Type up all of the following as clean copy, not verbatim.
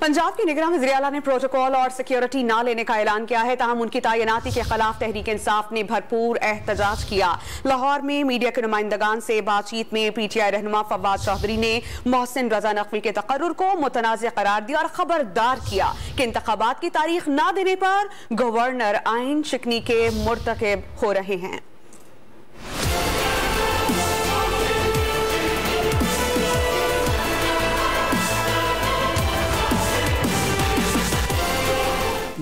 पंजाब की निगरान वज़ीर-ए-आला ने प्रोटोकॉल और सिक्योरिटी ना लेने का ऐलान किया है। ताहम उनकी तैनाती के खिलाफ तहरीक इंसाफ ने भरपूर एहतजाज किया। लाहौर में मीडिया के नुमाइंदगान से बातचीत में PTI रहनुमा फवाद चौधरी ने मोहसिन रजा नकवी के तकर्रुर को मुतनाज़ करार दिया और खबरदार किया कि इंतखाबात की तारीख ना देने पर गवर्नर आइन शिकनी के मुर्तकिब हो रहे हैं।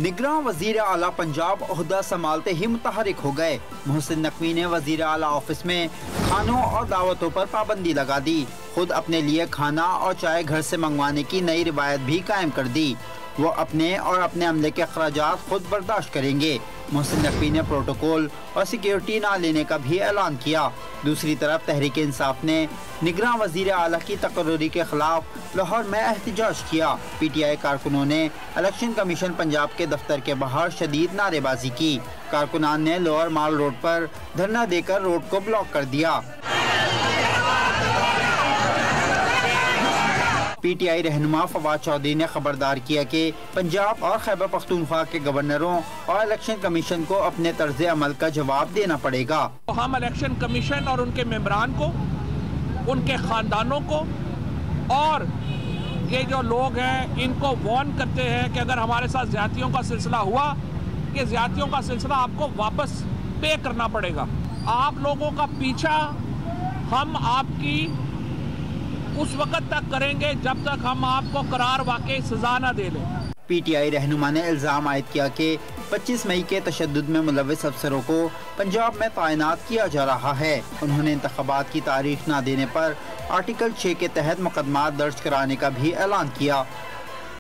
निगरान वजीर आला पंजाब ओहदा संभालते ही मुतहरिक हो गए। मोहसिन नकवी ने वजीर आला ऑफिस में खानों और दावतों पर पाबंदी लगा दी। खुद अपने लिए खाना और चाय घर से मंगवाने की नई रिवायत भी कायम कर दी। वो अपने और अपने अमले के अखराजात खुद बर्दाश्त करेंगे। मोहसिन नकवी ने प्रोटोकॉल और सिक्योरिटी ना लेने का भी ऐलान किया। दूसरी तरफ तहरीक इंसाफ ने निगरान वजीर आला की तकर्रुरी के खिलाफ लाहौर में एहतजाज किया। PTI कारकुनों ने इलेक्शन कमीशन पंजाब के दफ्तर के बाहर शदीद नारेबाजी की। कारकुनान ने लोअर माल रोड पर धरना देकर रोड को ब्लॉक कर दिया। PTI रहनुमा फवाद चौधरी ने खबरदार किया कि पंजाब और खैबर पख्तूनख्वा के गवर्नरों और इलेक्शन कमीशन को अपने तर्ज अमल का जवाब देना पड़ेगा। हम इलेक्शन कमीशन और उनके मेंबरान को, उनके खानदानों को और ये जो लोग हैं इनको वार्न करते हैं कि अगर हमारे साथ ज्यादतियों का सिलसिला हुआ, कि ज्यादतियों का सिलसिला आपको वापस पे करना पड़ेगा। आप लोगों का पीछा हम आपकी उस वक्त तक करेंगे जब तक हम आपको करार वाकई सजा न दे लें। PTI रहनुमा ने इल्जाम आयद किया कि 25 मई के तशद्दुद में मुलव्विस अफसरों को पंजाब में तैनात किया जा रहा है। उन्होंने इंतखाबात की तारीख न देने पर आर्टिकल 6 के तहत मुकदमा दर्ज कराने का भी ऐलान किया।